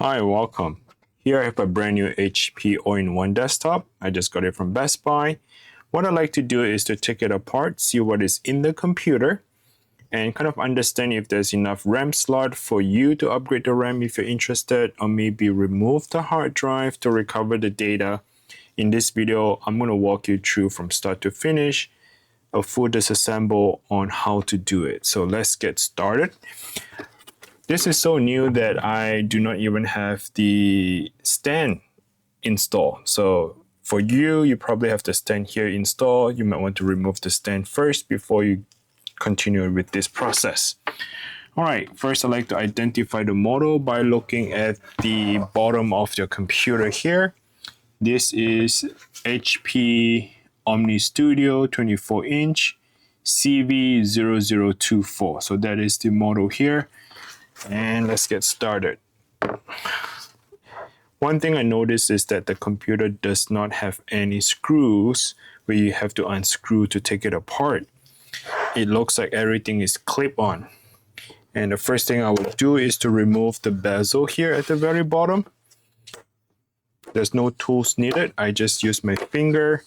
Hi, welcome. Here I have a brand new HP All-in-One desktop. I just got it from Best Buy. What I like to do is to take it apart, see what is in the computer, and kind of understand if there's enough RAM slot for you to upgrade the RAM if you're interested, or maybe remove the hard drive to recover the data. In this video, I'm going to walk you through from start to finish, a full disassemble on how to do it. So let's get started. This is so new that I do not even have the stand installed. So for you, you probably have the stand here installed. You might want to remove the stand first before you continue with this process. All right, first I'd like to identify the model by looking at the bottom of your computer here. This is HP OmniStudio 24-inch CV0024. So that is the model here. And let's get started. One thing I noticed is that the computer does not have any screws where you have to unscrew to take it apart. It looks like everything is clip-on. And the first thing I will do is to remove the bezel here at the very bottom. There's no tools needed. I just use my finger,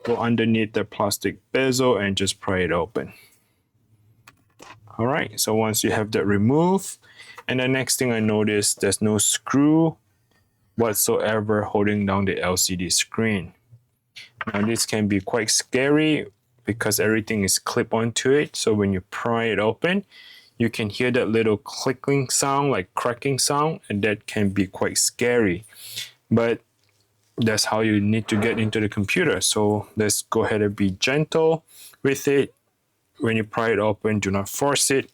go underneath the plastic bezel and just pry it open. All right, so once you have that removed, and the next thing I noticed, there's no screw whatsoever holding down the LCD screen. Now this can be quite scary because everything is clip onto it. So when you pry it open, you can hear that little clicking sound, like cracking sound, and that can be quite scary. But that's how you need to get into the computer. So let's go ahead and be gentle with it. When you pry it open, do not force it,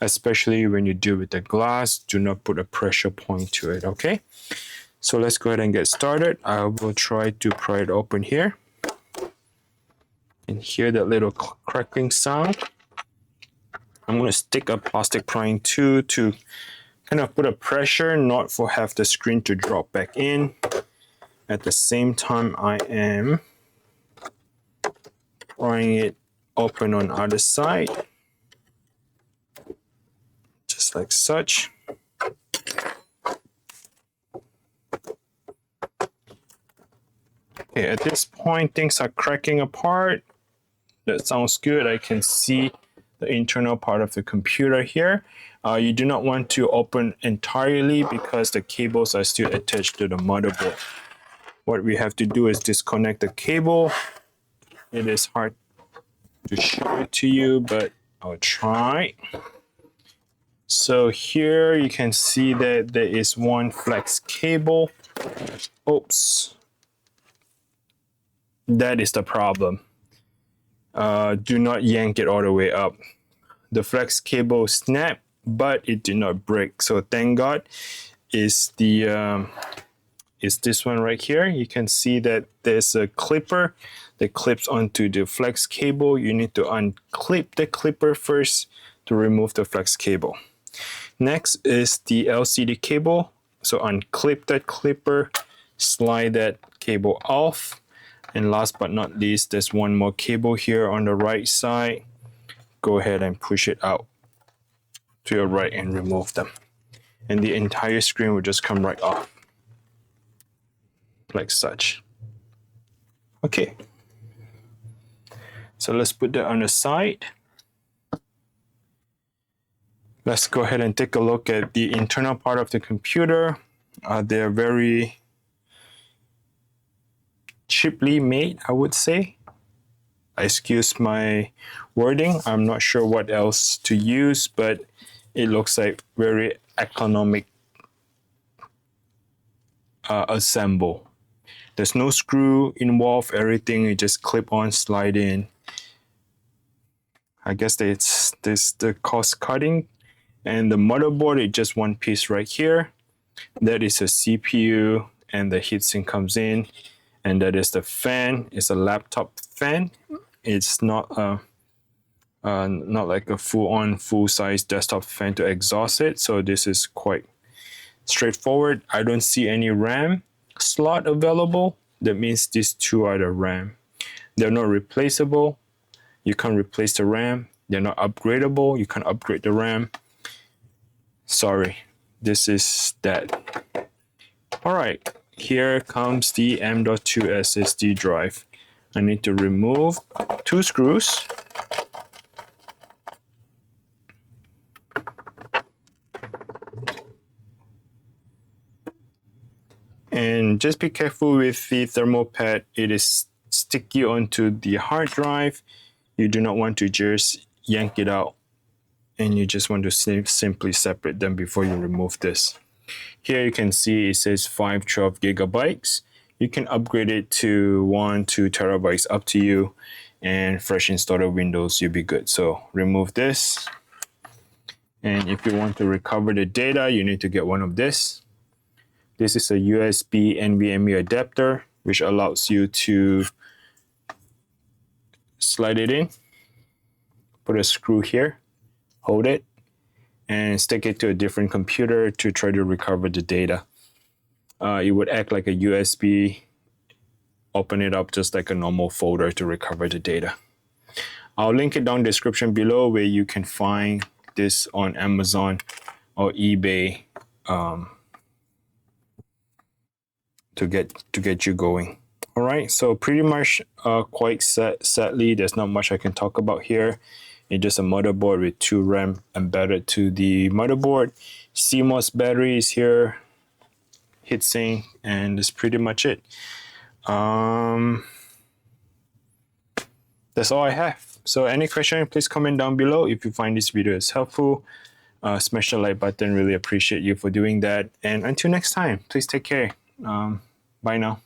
especially when you deal with the glass. Do not put a pressure point to it, okay? So let's go ahead and get started. I will try to pry it open here. And hear that little crackling sound. I'm going to stick a plastic prying tool to kind of put a pressure, not for half the screen to drop back in. At the same time, I am prying it open on other side, just like such. Okay, at this point, things are cracking apart. That sounds good. I can see the internal part of the computer here. You do not want to open entirely because the cables are still attached to the motherboard. What we have to do is disconnect the cable. It is hard to show it to you, but I'll try. So here you can see that there is one flex cable. Oops. That is the problem. Do not yank it all the way up. The flex cable snapped, but it did not break. So thank God is this one right here. You can see that there's a clipper that clips onto the flex cable. You need to unclip the clipper first to remove the flex cable. Next is the LCD cable. So unclip that clipper, slide that cable off. And last but not least, there's one more cable here on the right side. Go ahead and push it out to your right and remove them. And the entire screen will just come right off, like such. Okay. So let's put that on the side. Let's go ahead and take a look at the internal part of the computer. They're very cheaply made, I would say. Excuse my wording. I'm not sure what else to use, but it looks like very economic assemble. There's no screw involved. Everything is just clip on, slide in. I guess it's the cost cutting. And the motherboard is just one piece right here. That is a CPU, and the heatsink comes in. And that is the fan. It's a laptop fan. It's not like a full-size desktop fan to exhaust it. So this is quite straightforward. I don't see any RAM slot available. That means these two are the RAM. They're not replaceable. You can't replace the RAM. They're not upgradable. You can't upgrade the RAM. Sorry, this is that. All right, here comes the M.2 SSD drive. I need to remove 2 screws. And just be careful with the thermal pad. It is sticky onto the hard drive. You do not want to just yank it out, and you just want to simply separate them before you remove this. Here you can see it says 512 gigabytes. You can upgrade it to 1-2 terabytes, up to you. And fresh installer Windows, you'll be good. So remove this. And if you want to recover the data, you need to get one of this. This is a USB NVMe adapter, which allows you to slide it in, put a screw here, hold it, and stick it to a different computer to try to recover the data. It would act like a USB. Open it up just like a normal folder to recover the data. I'll link it down in the description below where you can find this on Amazon or eBay to get you going. All right, so pretty much quite sadly, there's not much I can talk about here. It's just a motherboard with 2 RAM embedded to the motherboard. CMOS batteries here, heatsink, and that's pretty much it. That's all I have. So any question, please comment down below. If you find this video is helpful, smash the like button. Really appreciate you for doing that. And until next time, please take care. Bye now.